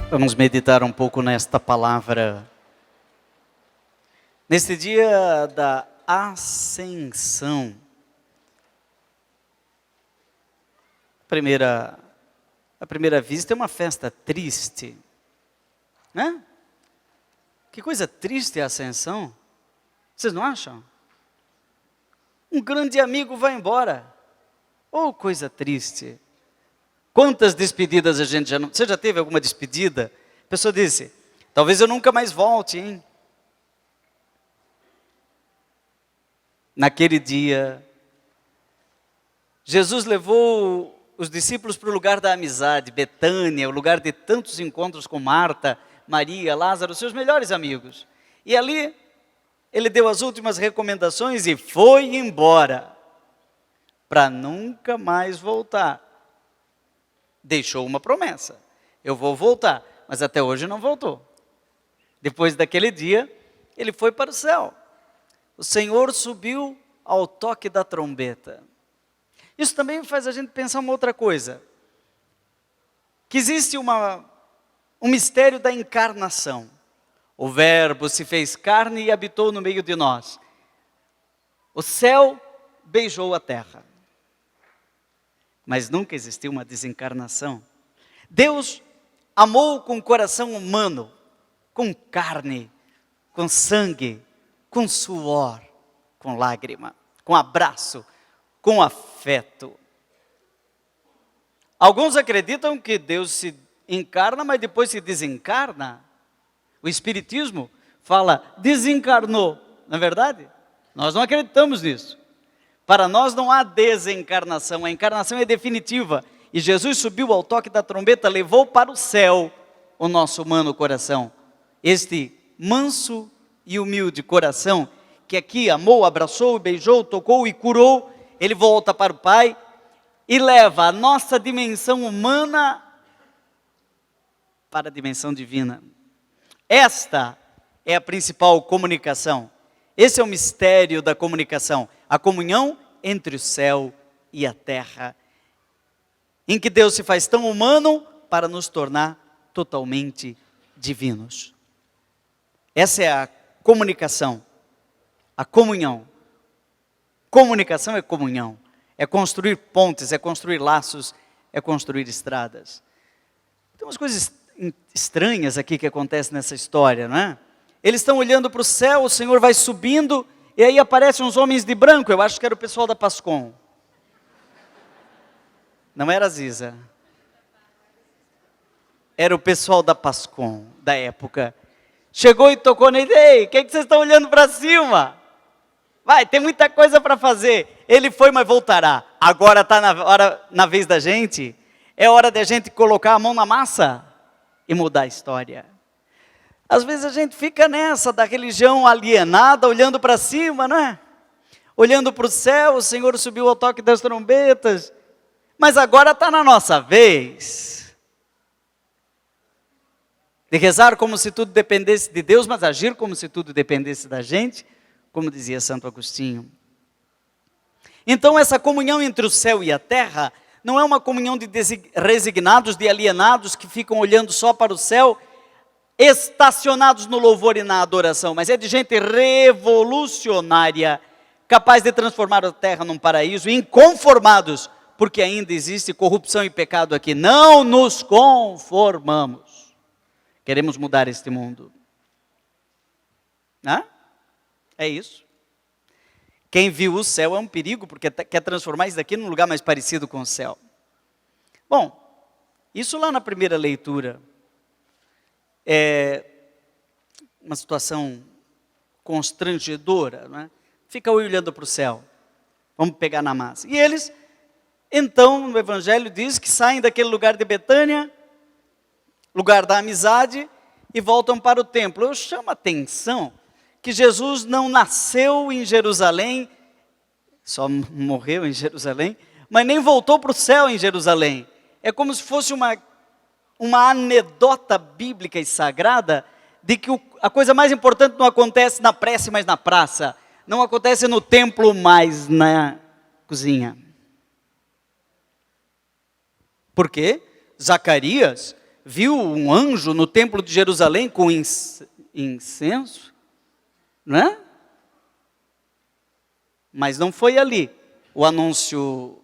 Vamos meditar um pouco nesta palavra. Neste dia da Ascensão, à primeira vista é uma festa triste, né? Que coisa triste é a Ascensão, vocês não acham? Um grande amigo vai embora, oh coisa triste. Quantas despedidas a gente já não... Você já teve alguma despedida? A pessoa disse, talvez eu nunca mais volte, hein? Naquele dia, Jesus levou os discípulos para o lugar da amizade, Betânia, o lugar de tantos encontros com Marta, Maria, Lázaro, seus melhores amigos. E ali, ele deu as últimas recomendações e foi embora, para nunca mais voltar. Deixou uma promessa, eu vou voltar, mas até hoje não voltou. Depois daquele dia, ele foi para o céu. O Senhor subiu ao toque da trombeta. Isso também faz a gente pensar uma outra coisa. Que existe um mistério da encarnação. O Verbo se fez carne e habitou no meio de nós. O céu beijou a terra. Mas nunca existiu uma desencarnação. Deus amou com o coração humano, com carne, com sangue, com suor, com lágrima, com abraço, com afeto. Alguns acreditam que Deus se encarna, mas depois se desencarna. O Espiritismo fala desencarnou, não é verdade? Nós não acreditamos nisso. Para nós não há desencarnação, a encarnação é definitiva. E Jesus subiu ao toque da trombeta, levou para o céu o nosso humano coração. Este manso e humilde coração, que aqui amou, abraçou, beijou, tocou e curou, ele volta para o Pai e leva a nossa dimensão humana para a dimensão divina. Esta é a principal comunicação. Esse é o mistério da comunicação, a comunhão entre o céu e a terra, em que Deus se faz tão humano para nos tornar totalmente divinos. Essa é a comunicação, a comunhão. Comunicação é comunhão, é construir pontes, é construir laços, é construir estradas. Tem umas coisas estranhas aqui que acontecem nessa história, não é? Eles estão olhando para o céu, o Senhor vai subindo, e aí aparecem uns homens de branco, eu acho que era o pessoal da Pascom. Não era a Ziza. Era o pessoal da Pascom, da época. Chegou e tocou nele, ei, o que vocês estão olhando para cima? Vai, tem muita coisa para fazer. Ele foi, mas voltará. Agora está na vez da gente, é hora de a gente colocar a mão na massa e mudar a história. Às vezes a gente fica nessa da religião alienada, olhando para cima, não é? Olhando para o céu, o Senhor subiu ao toque das trombetas, mas agora está na nossa vez. De rezar como se tudo dependesse de Deus, mas agir como se tudo dependesse da gente, como dizia Santo Agostinho. Então essa comunhão entre o céu e a terra, não é uma comunhão de resignados, de alienados, que ficam olhando só para o céu, estacionados no louvor e na adoração, mas é de gente revolucionária, capaz de transformar a terra num paraíso, inconformados, porque ainda existe corrupção e pecado aqui. Não nos conformamos. Queremos mudar este mundo. É isso. Quem viu o céu é um perigo, porque quer transformar isso daqui num lugar mais parecido com o céu. Bom, isso lá na primeira leitura é uma situação constrangedora, não é? Fica olhando para o céu, vamos pegar na massa. E eles, então, no Evangelho diz que saem daquele lugar de Betânia, lugar da amizade, e voltam para o templo. Eu chamo a atenção que Jesus não nasceu em Jerusalém, só morreu em Jerusalém, mas nem voltou para o céu em Jerusalém. É como se fosse uma anedota bíblica e sagrada de que a coisa mais importante não acontece na prece, mas na praça. Não acontece no templo, mas na cozinha. Por quê? Zacarias viu um anjo no templo de Jerusalém com incenso, não é? Mas não foi ali o anúncio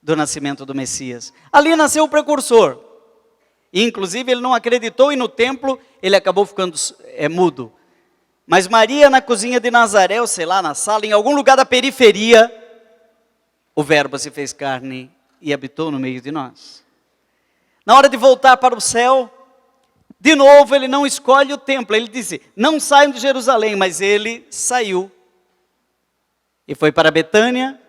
do nascimento do Messias. Ali nasceu o precursor. E, inclusive, ele não acreditou e no templo ele acabou ficando mudo. Mas Maria, na cozinha de Nazaré, ou sei lá, na sala, em algum lugar da periferia, o Verbo se fez carne e habitou no meio de nós. Na hora de voltar para o céu, de novo ele não escolhe o templo. Ele disse, não saiam de Jerusalém, mas ele saiu. E foi para Betânia,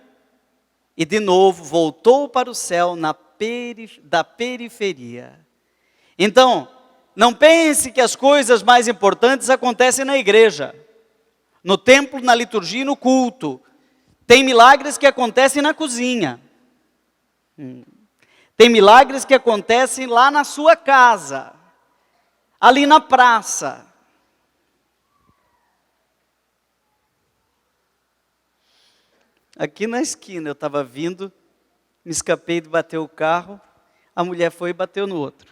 e de novo voltou para o céu da periferia. Então, não pense que as coisas mais importantes acontecem na igreja, no templo, na liturgia e no culto. Tem milagres que acontecem na cozinha. Tem milagres que acontecem lá na sua casa, ali na praça. Aqui na esquina eu estava vindo, me escapei de bater o carro, a mulher foi e bateu no outro.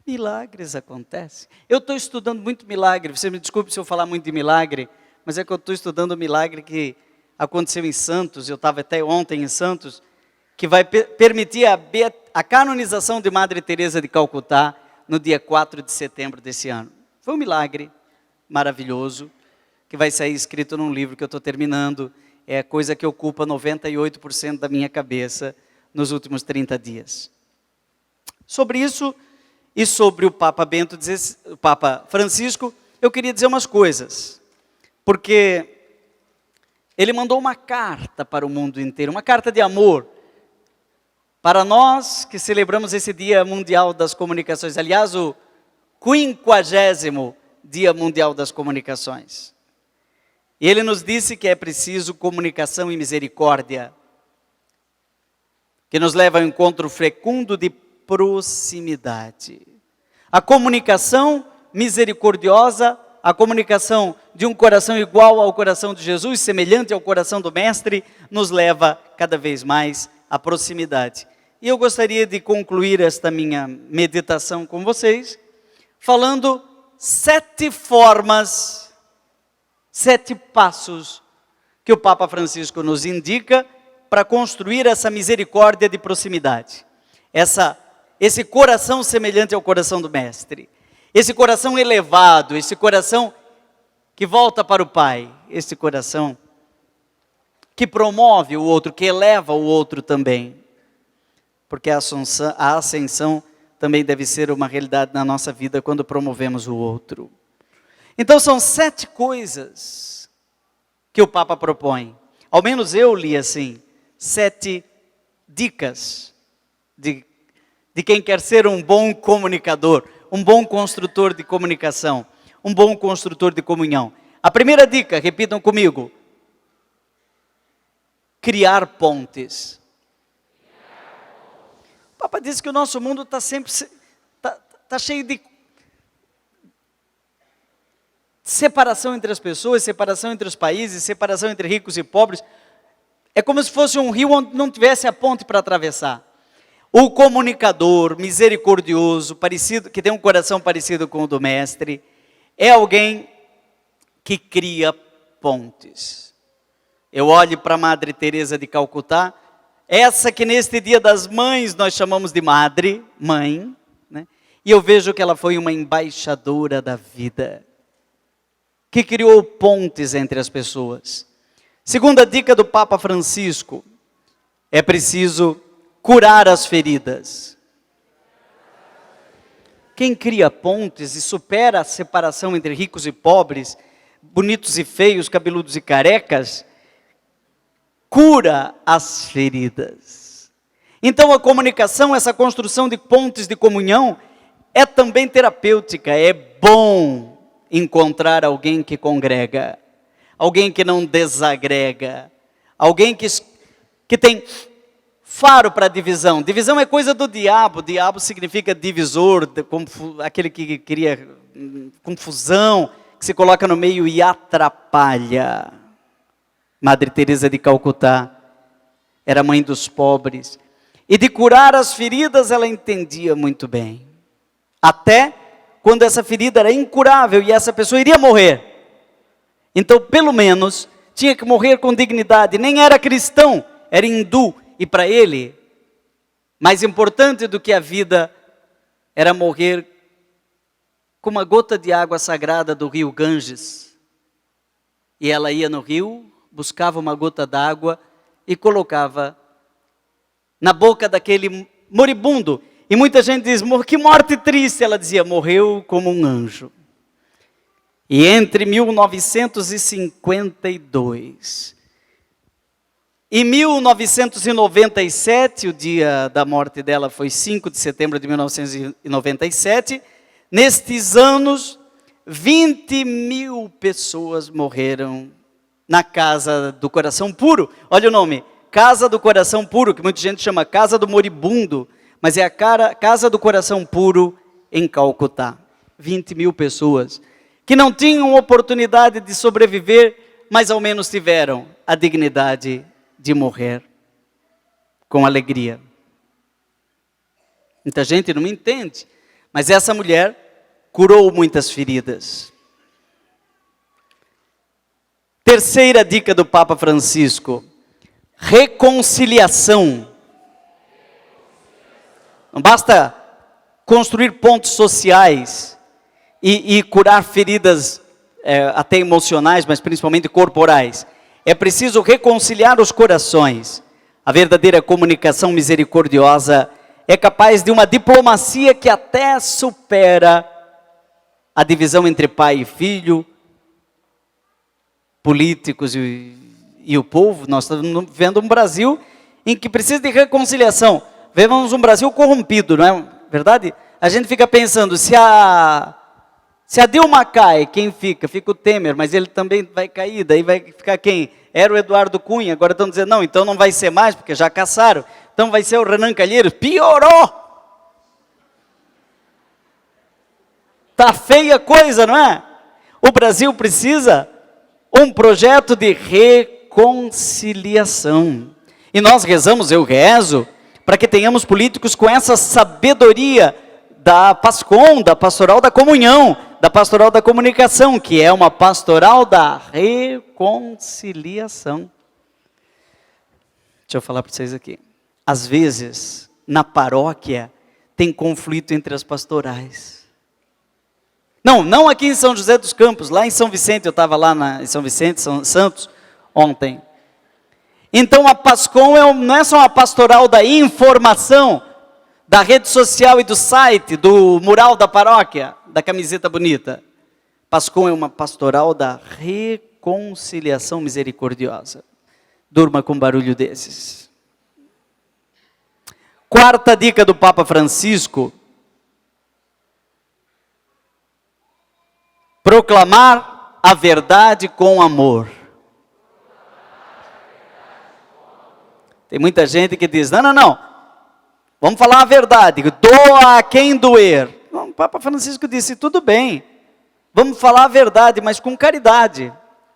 Milagres acontecem. Eu estou estudando muito milagre, você me desculpe se eu falar muito de milagre, mas é que eu estou estudando um milagre que aconteceu em Santos, eu estava até ontem em Santos, que vai permitir a canonização de Madre Teresa de Calcutá no dia 4 de setembro desse ano. Foi um milagre maravilhoso, que vai sair escrito num livro que eu estou terminando, é a coisa que ocupa 98% da minha cabeça nos últimos 30 dias. Sobre isso, e sobre o Papa o Papa Francisco, eu queria dizer umas coisas, porque ele mandou uma carta para o mundo inteiro, uma carta de amor, para nós que celebramos esse Dia Mundial das Comunicações, aliás, o 50º Dia Mundial das Comunicações. E ele nos disse que é preciso comunicação e misericórdia, que nos leva ao encontro fecundo de proximidade. A comunicação misericordiosa, a comunicação de um coração igual ao coração de Jesus, semelhante ao coração do Mestre, nos leva cada vez mais à proximidade. E eu gostaria de concluir esta minha meditação com vocês, falando 7 formas, 7 passos que o Papa Francisco nos indica para construir essa misericórdia de proximidade. Esse coração semelhante ao coração do Mestre. Esse coração elevado, esse coração que volta para o Pai. Esse coração que promove o outro, que eleva o outro também. Porque a ascensão também deve ser uma realidade na nossa vida quando promovemos o outro. Então são 7 coisas que o Papa propõe. Ao menos eu li assim, 7 dicas de quem quer ser um bom comunicador, um bom construtor de comunicação, um bom construtor de comunhão. A primeira dica, repitam comigo, criar pontes. O Papa disse que o nosso mundo está sempre tá cheio de separação entre as pessoas, separação entre os países, separação entre ricos e pobres. É como se fosse um rio onde não tivesse a ponte para atravessar. O comunicador misericordioso, que tem um coração parecido com o do Mestre, é alguém que cria pontes. Eu olho para a Madre Teresa de Calcutá, essa que neste Dia das Mães nós chamamos de Madre, Mãe, né? E eu vejo que ela foi uma embaixadora da vida, que criou pontes entre as pessoas. Segunda dica do Papa Francisco, é preciso curar as feridas. Quem cria pontes e supera a separação entre ricos e pobres, bonitos e feios, cabeludos e carecas, cura as feridas. Então a comunicação, essa construção de pontes de comunhão, é também terapêutica. É bom encontrar alguém que congrega, alguém que não desagrega, alguém que tem faro para divisão. Divisão é coisa do diabo. Diabo significa divisor, aquele que cria confusão, que se coloca no meio e atrapalha. Madre Teresa de Calcutá era mãe dos pobres. E de curar as feridas ela entendia muito bem. Até quando essa ferida era incurável e essa pessoa iria morrer. Então, pelo menos, tinha que morrer com dignidade. Nem era cristão, era hindu. E para ele, mais importante do que a vida era morrer com uma gota de água sagrada do rio Ganges. E ela ia no rio, buscava uma gota d'água e colocava na boca daquele moribundo. E muita gente diz, que morte triste. Ela dizia, morreu como um anjo. E entre 1952 e 1997, o dia da morte dela foi 5 de setembro de 1997, nestes anos, 20 mil pessoas morreram na Casa do Coração Puro. Olha o nome, Casa do Coração Puro, que muita gente chama Casa do Moribundo, mas é a Casa do Coração Puro em Calcutá. 20 mil pessoas que não tinham oportunidade de sobreviver, mas ao menos tiveram a dignidade de morrer com alegria. Muita gente não me entende, mas essa mulher curou muitas feridas. Terceira dica do Papa Francisco: reconciliação. Não basta construir pontos sociais e curar feridas até emocionais, mas principalmente corporais. É preciso reconciliar os corações. A verdadeira comunicação misericordiosa é capaz de uma diplomacia que até supera a divisão entre pai e filho, políticos e o povo. Nós estamos vendo um Brasil em que precisa de reconciliação. Vemos um Brasil corrompido, não é verdade? A gente fica pensando, se a Dilma cai, quem fica? Fica o Temer, mas ele também vai cair, daí vai ficar quem? Era o Eduardo Cunha, agora estão dizendo, não, então não vai ser mais, porque já caçaram. Então vai ser o Renan Calheiros. Piorou! Tá feia a coisa, não é? O Brasil precisa um projeto de reconciliação. E nós rezamos, eu rezo, para que tenhamos políticos com essa sabedoria da PASCOM, da Pastoral da Comunhão, da Pastoral da Comunicação, que é uma pastoral da reconciliação. Deixa eu falar para vocês aqui. Às vezes, na paróquia, tem conflito entre as pastorais. Não aqui em São José dos Campos, lá em São Vicente, eu estava lá em São Vicente, São Santos, ontem. Então a PASCOM não é só uma pastoral da informação, da rede social e do site, do mural da paróquia, da camiseta bonita. PASCOM é uma pastoral da reconciliação misericordiosa. Durma com barulho desses. Quarta dica do Papa Francisco: proclamar a verdade com amor. Tem muita gente que diz, não, vamos falar a verdade, doa a quem doer. Não, o Papa Francisco disse, tudo bem, vamos falar a verdade, mas com caridade,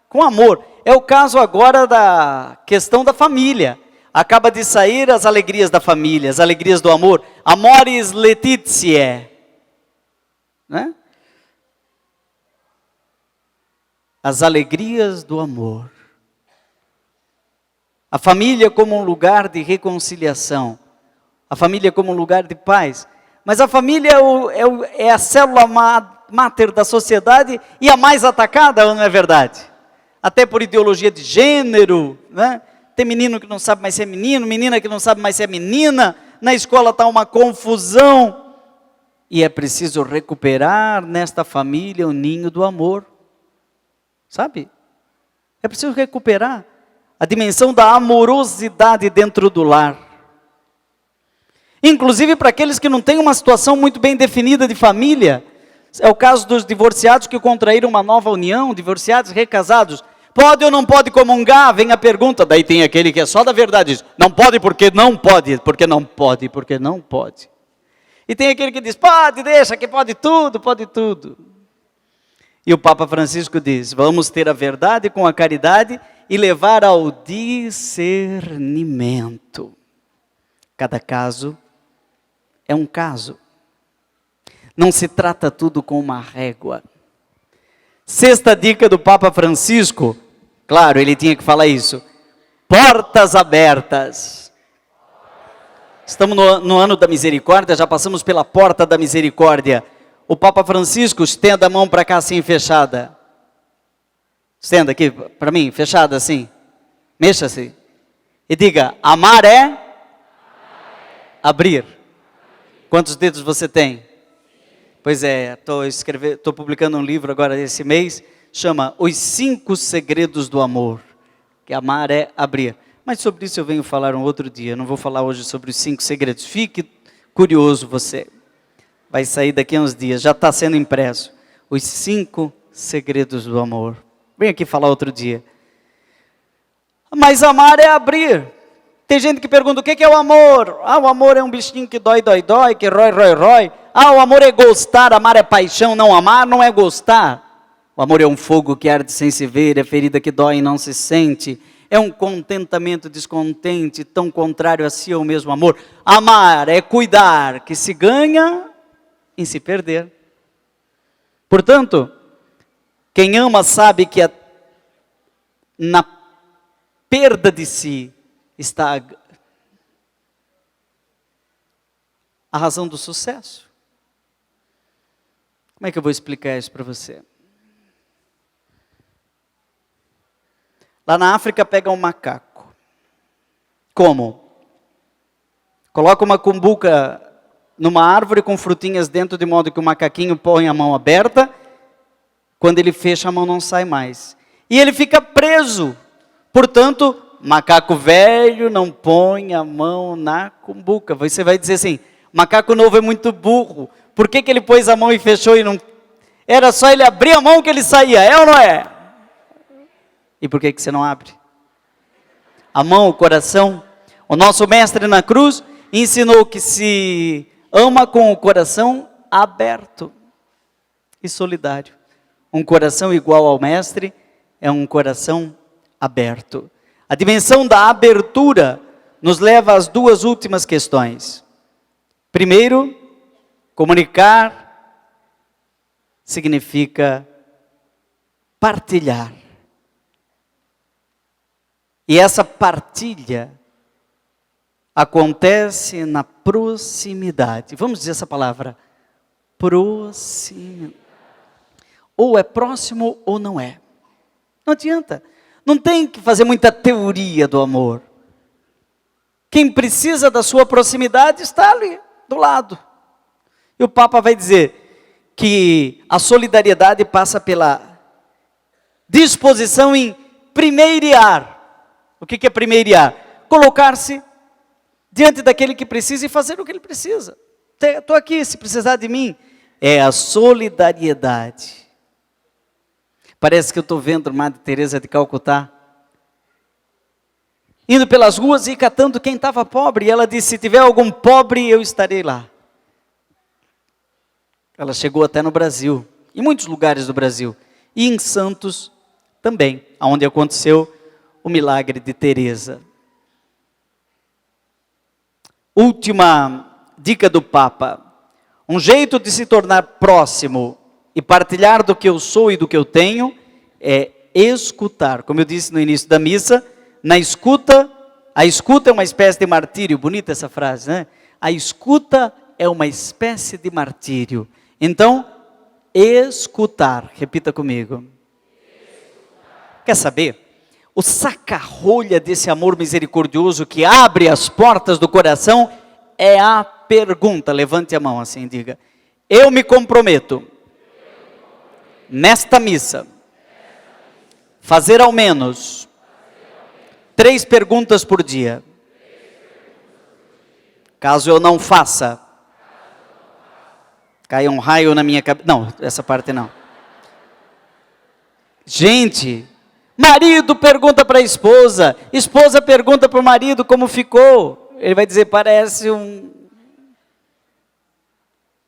com amor. É o caso agora da questão da família. Acaba de sair as alegrias da família, as alegrias do amor. Amoris Laetitia. Né? As alegrias do amor. A família como um lugar de reconciliação. A família como um lugar de paz. Mas a família é a célula máter da sociedade e a mais atacada, não é verdade? Até por ideologia de gênero, né? Tem menino que não sabe mais ser menino, menina que não sabe mais ser menina, na escola está uma confusão. E é preciso recuperar nesta família o ninho do amor. Sabe? É preciso recuperar a dimensão da amorosidade dentro do lar. Inclusive para aqueles que não têm uma situação muito bem definida de família. É o caso dos divorciados que contraíram uma nova união, divorciados, recasados. Pode ou não pode comungar? Vem a pergunta. Daí tem aquele que é só da verdade. Diz, não pode porque não pode. Porque não pode, porque não pode. E tem aquele que diz, pode, deixa, que pode tudo, pode tudo. E o Papa Francisco diz, vamos ter a verdade com a caridade e levar ao discernimento. Cada caso é um caso. Não se trata tudo com uma régua. Sexta dica do Papa Francisco, claro, ele tinha que falar isso. Portas abertas. Estamos no ano da misericórdia, já passamos pela porta da misericórdia. O Papa Francisco, estenda a mão para cá assim, fechada. Estenda aqui para mim, fechada assim. Mexa-se. E diga, amar é abrir. Quantos dedos você tem? Pois é, estou publicando um livro agora esse mês, chama Os 5 Segredos do Amor. Que amar é abrir. Mas sobre isso eu venho falar um outro dia, não vou falar hoje sobre os 5 segredos. Fique curioso você. Vai sair daqui a uns dias, já está sendo impresso. Os 5 Segredos do Amor. Vem aqui falar outro dia. Mas amar é abrir. Tem gente que pergunta, o que é o amor? Ah, o amor é um bichinho que dói, dói, dói, que rói, rói, rói. Ah, o amor é gostar, amar é paixão, não amar não é gostar. O amor é um fogo que arde sem se ver, é ferida que dói e não se sente. É um contentamento descontente, tão contrário a si é o mesmo amor. Amar é cuidar, que se ganha em se perder. Portanto, quem ama sabe que na perda de si está a razão do sucesso. Como é que eu vou explicar isso para você? Lá na África pega um macaco. Como? Coloca uma cumbuca numa árvore com frutinhas dentro, de modo que o macaquinho põe a mão aberta. Quando ele fecha, a mão não sai mais. E ele fica preso. Portanto, macaco velho não põe a mão na cumbuca. Você vai dizer assim, macaco novo é muito burro. Por que ele pôs a mão e fechou e não... Era só ele abrir a mão que ele saía, é ou não é? E por que você não abre? A mão, o coração. O nosso mestre na cruz ensinou que se ama com o coração aberto e solidário. Um coração igual ao mestre é um coração aberto. A dimensão da abertura nos leva às 2 últimas questões. Primeiro, comunicar significa partilhar. E essa partilha acontece na proximidade. Vamos dizer essa palavra, proximidade. Ou é próximo ou não é. Não adianta. Não tem que fazer muita teoria do amor. Quem precisa da sua proximidade está ali, do lado. E o Papa vai dizer que a solidariedade passa pela disposição em primeirear. O que é primeirear? Colocar-se diante daquele que precisa e fazer o que ele precisa. Estou aqui, se precisar de mim. É a solidariedade. Parece que eu estou vendo Madre Teresa de Calcutá, indo pelas ruas e catando quem estava pobre. E ela disse, se tiver algum pobre, eu estarei lá. Ela chegou até no Brasil, em muitos lugares do Brasil. E em Santos também, onde aconteceu o milagre de Teresa. Última dica do Papa. Um jeito de se tornar próximo e partilhar do que eu sou e do que eu tenho é escutar. Como eu disse no início da missa, a escuta é uma espécie de martírio. Bonita essa frase, né? A escuta é uma espécie de martírio. Então, escutar. Repita comigo. Quer saber? O saca-rolha desse amor misericordioso que abre as portas do coração é a pergunta. Levante a mão assim e diga, eu me comprometo, nesta missa, fazer ao menos 3 perguntas por dia. Caso eu não faça, cai um raio na minha cabeça. Não, essa parte não. Gente, marido pergunta para a esposa pergunta para o marido como ficou. Ele vai dizer, parece um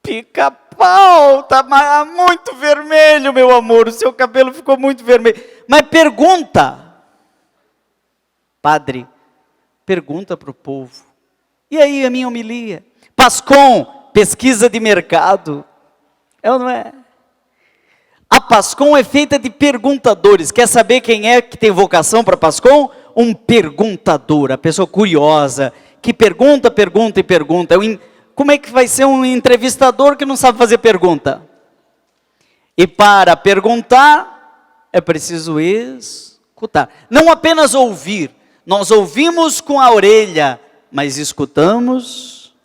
pica-pau, está muito vermelho, meu amor, o seu cabelo ficou muito vermelho. Mas pergunta, Padre, pergunta para o povo. E aí a minha homilia? PASCOM, pesquisa de mercado. É ou não é? A PASCOM é feita de perguntadores. Quer saber quem é que tem vocação para PASCOM? Um perguntador, a pessoa curiosa, que pergunta, pergunta e pergunta. Como é que vai ser um entrevistador que não sabe fazer pergunta? E para perguntar, é preciso escutar. Não apenas ouvir. Nós ouvimos com a orelha, mas escutamos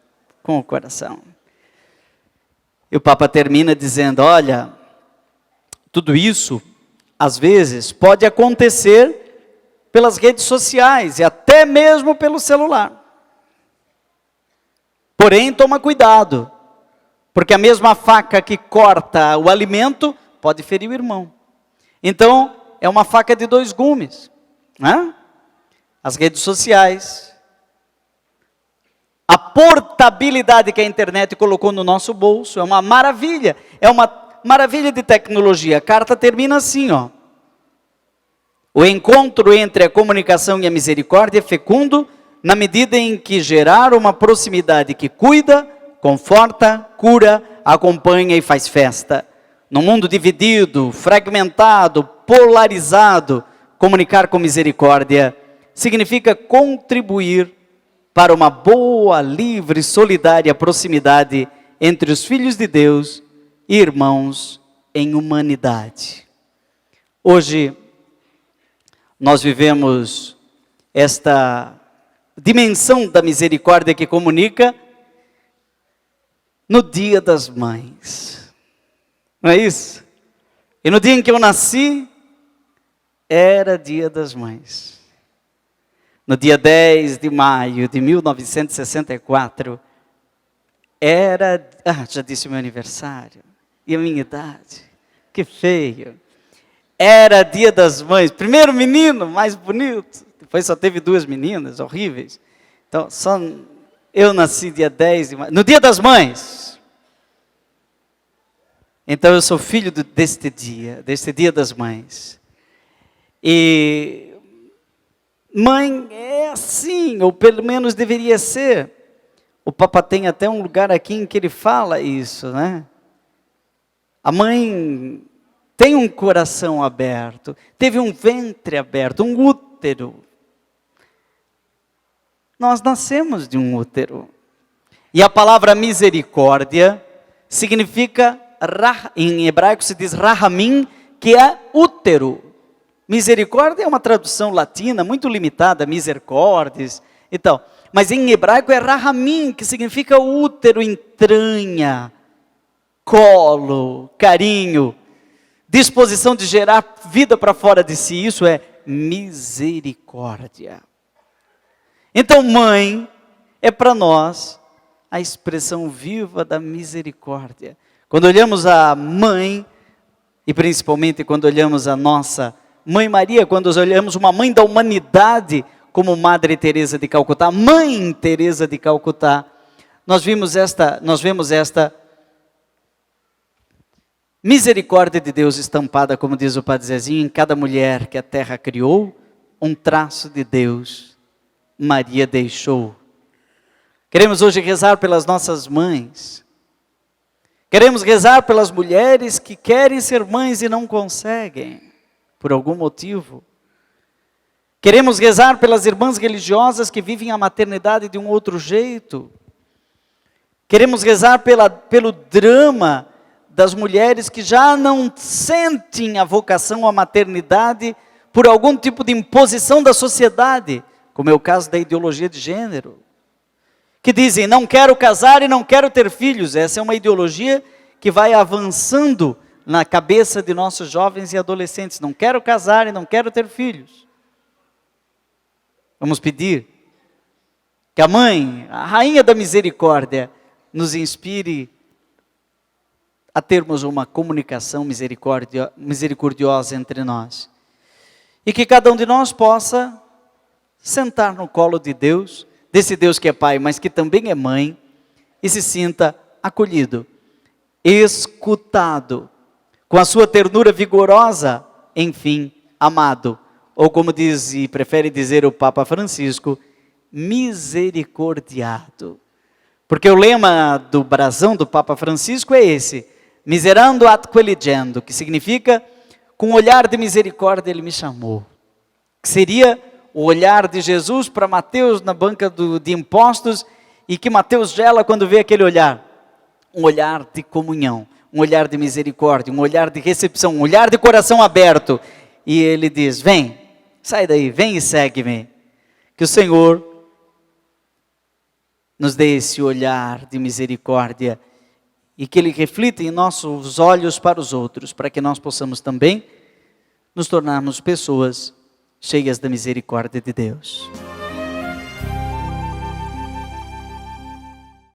com o coração. E o Papa termina dizendo, olha, tudo isso, às vezes, pode acontecer pelas redes sociais e até mesmo pelo celular. Porém, toma cuidado, porque a mesma faca que corta o alimento pode ferir o irmão. Então, é uma faca de dois gumes, né? As redes sociais, a portabilidade que a internet colocou no nosso bolso, é uma maravilha de tecnologia. A carta termina assim, ó. O encontro entre a comunicação e a misericórdia é fecundo na medida em que gerar uma proximidade que cuida, conforta, cura, acompanha e faz festa. No mundo dividido, fragmentado, polarizado, comunicar com misericórdia significa contribuir para uma boa, livre, solidária proximidade entre os filhos de Deus e irmãos em humanidade. Hoje, nós vivemos esta dimensão da misericórdia que comunica no Dia das Mães. Não é isso? E no dia em que eu nasci, era Dia das Mães. No dia 10 de maio de 1964, já disse o meu aniversário, e a minha idade, que feio. Era Dia das Mães, primeiro menino, mais bonito, depois só teve duas meninas, horríveis. Então, só eu nasci dia 10 de maio, no Dia das Mães. Então, eu sou filho deste Dia das Mães. E mãe é assim, ou pelo menos deveria ser. O Papa tem até um lugar aqui em que ele fala isso, né? A mãe tem um coração aberto, teve um ventre aberto, um útero. Nós nascemos de um útero. E a palavra misericórdia significa, em hebraico se diz rahamim, que é útero. Misericórdia é uma tradução latina muito limitada, misericórdias e tal. Mas em hebraico é rahamim, que significa útero, entranha, colo, carinho, disposição de gerar vida para fora de si. Isso é misericórdia. Então, mãe é para nós a expressão viva da misericórdia. Quando olhamos a mãe, e principalmente quando olhamos a nossa Mãe Maria, quando olhamos uma mãe da humanidade, como Madre Teresa de Calcutá, Mãe Teresa de Calcutá, nós vemos esta misericórdia de Deus estampada, como diz o Padre Zezinho, em cada mulher que a terra criou, um traço de Deus, Maria deixou. Queremos hoje rezar pelas nossas mães. Queremos rezar pelas mulheres que querem ser mães e não conseguem, por algum motivo. Queremos rezar pelas irmãs religiosas que vivem a maternidade de um outro jeito. Queremos rezar pelo drama das mulheres que já não sentem a vocação à maternidade por algum tipo de imposição da sociedade, como é o caso da ideologia de gênero, que dizem, não quero casar e não quero ter filhos. Essa é uma ideologia que vai avançando na cabeça de nossos jovens e adolescentes. Não quero casar e não quero ter filhos. Vamos pedir que a mãe, a rainha da misericórdia, nos inspire a termos uma comunicação misericordiosa entre nós. E que cada um de nós possa sentar no colo de Deus, desse Deus que é Pai, mas que também é Mãe, e se sinta acolhido, escutado, com a sua ternura vigorosa, enfim, amado. ou como diz e prefere dizer o Papa Francisco, misericordiado. Porque o lema do brasão do Papa Francisco é esse, miserando adqueligendo, que significa, com um olhar de misericórdia ele me chamou. Que seria o olhar de Jesus para Mateus na banca de impostos, e que Mateus gela quando vê aquele olhar. Um olhar de comunhão, um olhar de misericórdia, um olhar de recepção, um olhar de coração aberto. E ele diz, vem, sai daí, vem e segue-me. Que o Senhor nos dê esse olhar de misericórdia e que Ele reflita em nossos olhos para os outros, para que nós possamos também nos tornarmos pessoas cheias da misericórdia de Deus.